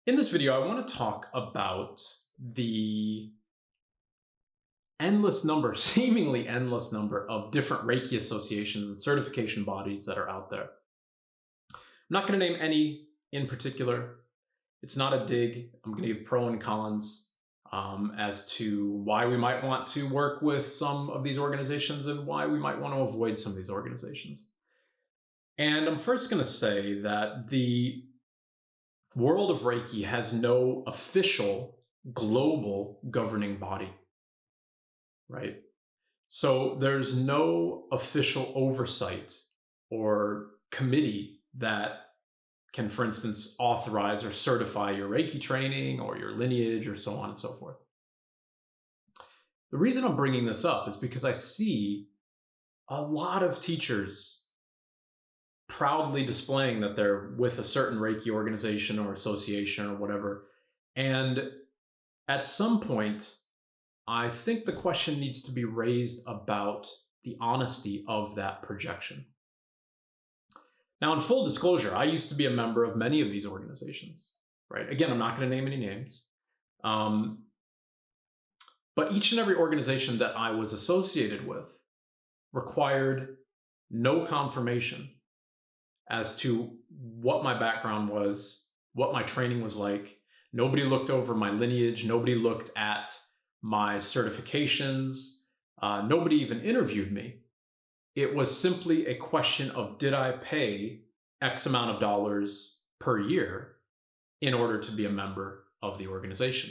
In this video, I want to talk about the endless number, seemingly endless number of different Reiki associations and certification bodies that are out there. I'm not going to name any in particular. It's not a dig. I'm going to give pro and cons as to why we might want to work with some of these organizations and why we might want to avoid some of these organizations. And I'm first going to say that the world of Reiki has no official global governing body, right? So there's no official oversight or committee that can, for instance, authorize or certify your Reiki training or your lineage or so on and so forth. The reason I'm bringing this up is because I see a lot of teachers proudly displaying that they're with a certain Reiki organization or association or whatever. And at some point, I think the question needs to be raised about the honesty of that projection. Now, in full disclosure, I used to be a member of many of these organizations, right? Again, I'm not going to name any names. But each and every organization that I was associated with required no confirmation as to what my background was, what my training was like. Nobody looked over my lineage. Nobody looked at my certifications. Nobody even interviewed me. It was simply a question of, did I pay X amount of dollars per year in order to be a member of the organization?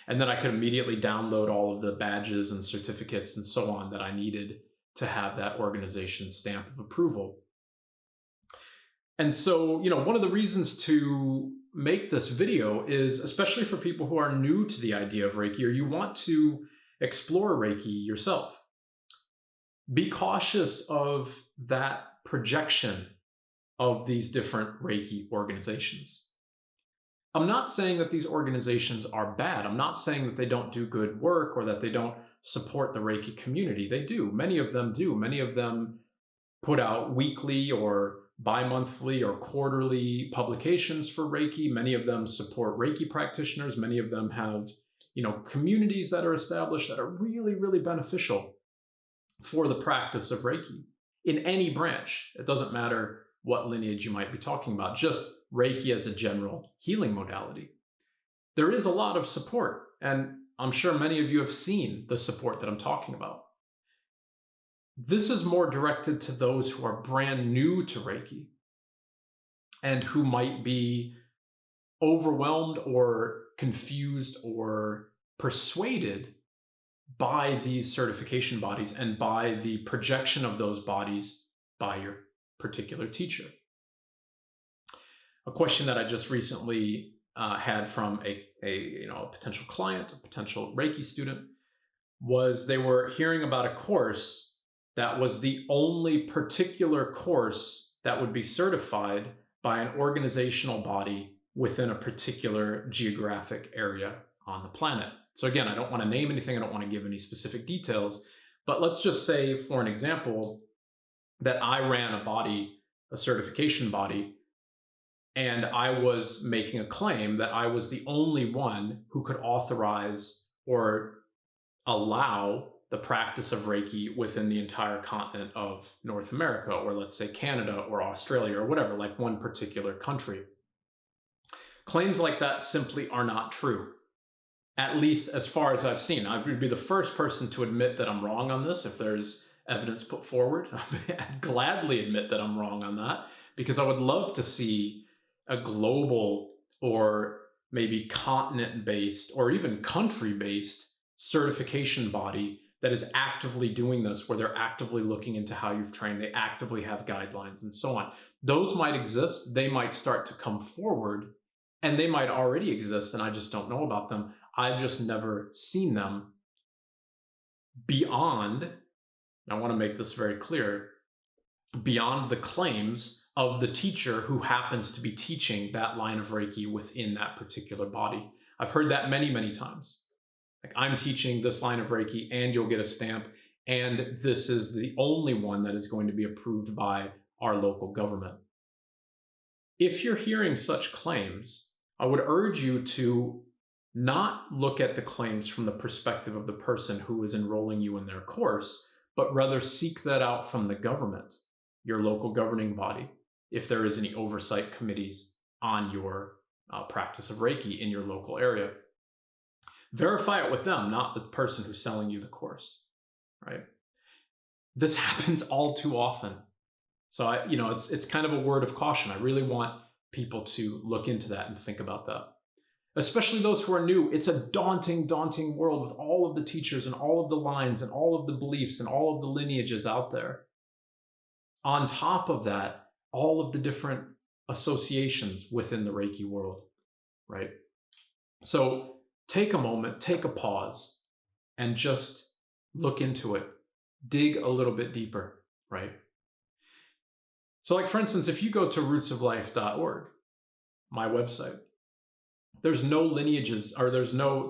And then I could immediately download all of the badges and certificates and so on that I needed to have that organization's stamp of approval. And so, one of the reasons to make this video is, especially for people who are new to the idea of Reiki, or you want to explore Reiki yourself, be cautious of that projection of these different Reiki organizations. I'm not saying that these organizations are bad. I'm not saying that they don't do good work or that they don't support the Reiki community. They do. Many of them do. Many of them put out weekly or bi-monthly or quarterly publications for Reiki. Many of them support Reiki practitioners. Many of them have, communities that are established that are really, really beneficial for the practice of Reiki in any branch. It doesn't matter what lineage you might be talking about, just Reiki as a general healing modality. There is a lot of support, and I'm sure many of you have seen the support that I'm talking about. This is more directed to those who are brand new to Reiki and who might be overwhelmed or confused or persuaded by these certification bodies and by the projection of those bodies by your particular teacher. A question that I just recently had from a potential client, a potential Reiki student, was they were hearing about a course that was the only particular course that would be certified by an organizational body within a particular geographic area on the planet. So again, I don't want to name anything. I don't want to give any specific details, but let's just say, for an example, that I ran a body, a certification body, and I was making a claim that I was the only one who could authorize or allow the practice of Reiki within the entire continent of North America, or let's say Canada or Australia or whatever, like one particular country. Claims like that simply are not true, at least as far as I've seen. I would be the first person to admit that I'm wrong on this if there's evidence put forward. I'd gladly admit that I'm wrong on that, because I would love to see a global or maybe continent-based or even country-based certification body that is actively doing this, where they're actively looking into how you've trained, they actively have guidelines and so on. Those might exist, they might start to come forward, and they might already exist and I just don't know about them. I've just never seen them beyond, and I want to make this very clear, beyond the claims of the teacher who happens to be teaching that line of Reiki within that particular body. I've heard that many, many times. Like, I'm teaching this line of Reiki and you'll get a stamp, and this is the only one that is going to be approved by our local government. If you're hearing such claims, I would urge you to not look at the claims from the perspective of the person who is enrolling you in their course, but rather seek that out from the government, your local governing body, if there is any oversight committees on your practice of Reiki in your local area. Verify it with them, not the person who's selling you the course, right? This happens all too often. So it's kind of a word of caution. I really want people to look into that and think about that. Especially those who are new. It's a daunting, daunting world with all of the teachers and all of the lines and all of the beliefs and all of the lineages out there. On top of that, all of the different associations within the Reiki world, right? So take a moment, take a pause, and just look into it. Dig a little bit deeper, right? So, like, for instance, if you go to rootsoflife.org, my website, there's no lineages, or there's no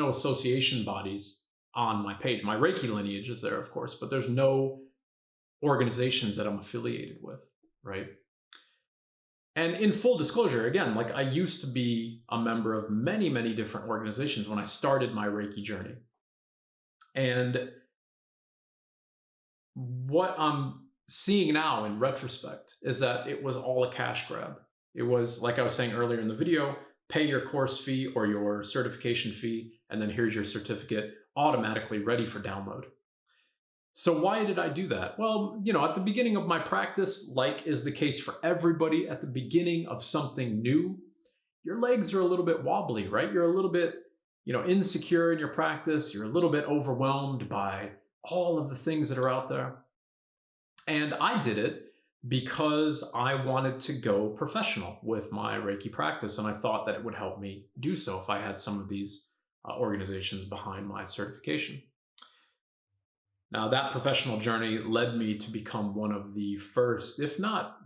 association bodies on my page. My Reiki lineage is there, of course, but there's no organizations that I'm affiliated with, right? And in full disclosure, again, like, I used to be a member of many, many different organizations when I started my Reiki journey. And what I'm seeing now in retrospect is that it was all a cash grab. It was, like I was saying earlier in the video, pay your course fee or your certification fee, and then here's your certificate automatically ready for download. So why did I do that? Well, at the beginning of my practice, like is the case for everybody at the beginning of something new, your legs are a little bit wobbly, right? You're a little bit, insecure in your practice. You're a little bit overwhelmed by all of the things that are out there. And I did it because I wanted to go professional with my Reiki practice. And I thought that it would help me do so if I had some of these organizations behind my certification. Now, that professional journey led me to become one of the first, if not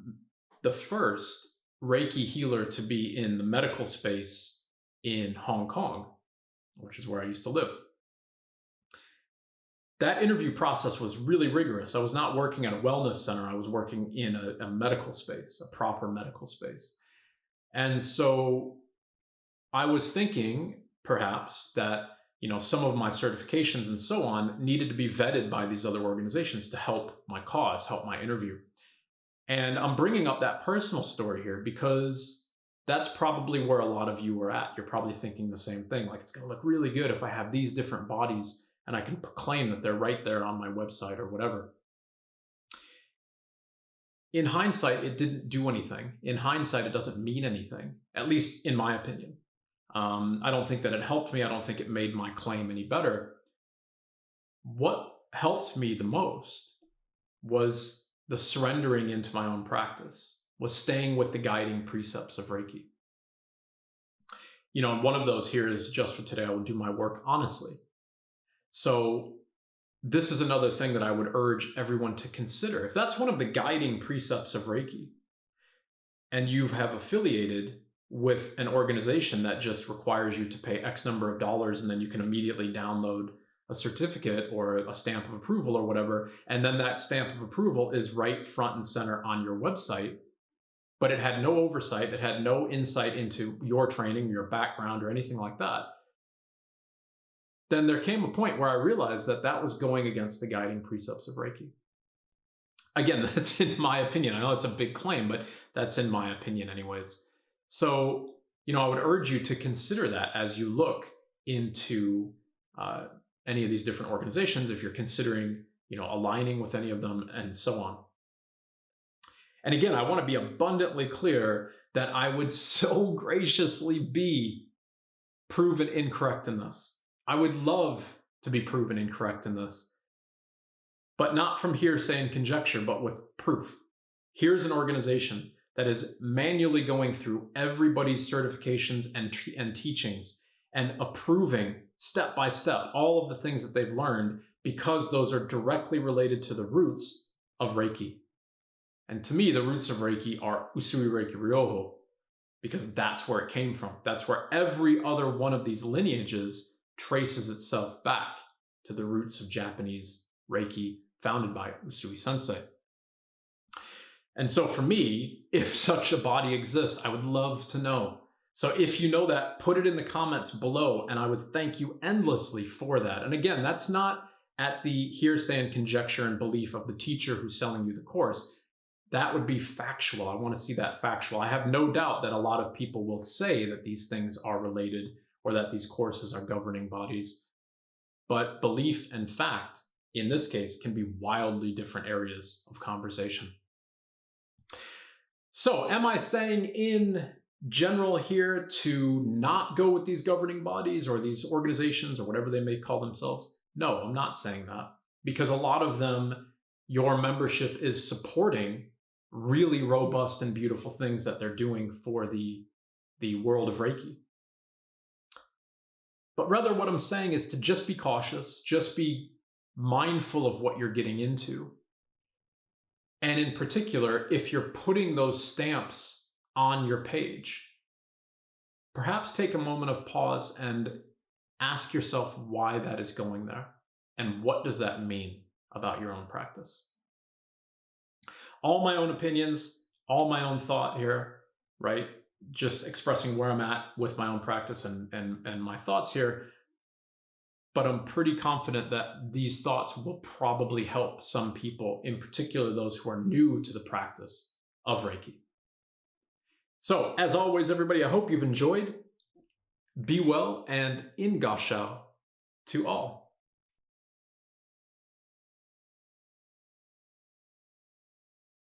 the first, Reiki healer to be in the medical space in Hong Kong, which is where I used to live. That interview process was really rigorous. I was not working at a wellness center. I was working in a medical space, a proper medical space. And so I was thinking perhaps that, some of my certifications and so on needed to be vetted by these other organizations to help my cause, help my interview. And I'm bringing up that personal story here because that's probably where a lot of you are at. You're probably thinking the same thing. Like, it's going to look really good if I have these different bodies and I can proclaim that they're right there on my website or whatever. In hindsight, it didn't do anything. In hindsight, it doesn't mean anything, at least in my opinion. I don't think that it helped me. I don't think it made my claim any better. What helped me the most was the surrendering into my own practice, was staying with the guiding precepts of Reiki. And one of those here is, just for today, I will do my work honestly. So this is another thing that I would urge everyone to consider. If that's one of the guiding precepts of Reiki, and you have affiliated with an organization that just requires you to pay X number of dollars and then you can immediately download a certificate or a stamp of approval or whatever, and then that stamp of approval is right front and center on your website, but it had no oversight, it had no insight into your training, your background, or anything like that, then there came a point where I realized that that was going against the guiding precepts of Reiki. Again, that's in my opinion. I know it's a big claim, but that's in my opinion anyways. So, I would urge you to consider that as you look into any of these different organizations, if you're considering, aligning with any of them and so on. And again, I want to be abundantly clear that I would so graciously be proven incorrect in this. I would love to be proven incorrect in this, but not from hearsay and conjecture, but with proof. Here's an organization that is manually going through everybody's certifications and teachings and approving step by step all of the things that they've learned, because those are directly related to the roots of Reiki. And to me, the roots of Reiki are Usui Reiki Ryoho, because that's where it came from. That's where every other one of these lineages traces itself back to the roots of Japanese Reiki founded by Usui Sensei. And so for me, if such a body exists, I would love to know. So if you know that, put it in the comments below, and I would thank you endlessly for that. And again, that's not at the hearsay and conjecture and belief of the teacher who's selling you the course. That would be factual. I want to see that factual. I have no doubt that a lot of people will say that these things are related or that these courses are governing bodies. But belief and fact, in this case, can be wildly different areas of conversation. So, am I saying in general here to not go with these governing bodies or these organizations or whatever they may call themselves? No, I'm not saying that, because a lot of them, your membership is supporting really robust and beautiful things that they're doing for the world of Reiki. But rather, what I'm saying is to just be cautious, just be mindful of what you're getting into. And in particular, if you're putting those stamps on your page, perhaps take a moment of pause and ask yourself why that is going there and what does that mean about your own practice. All my own opinions, all my own thought here, right? Just expressing where I'm at with my own practice and my thoughts here. But I'm pretty confident that these thoughts will probably help some people, in particular those who are new to the practice of Reiki. So, as always, everybody, I hope you've enjoyed. Be well, and In Gassho to all.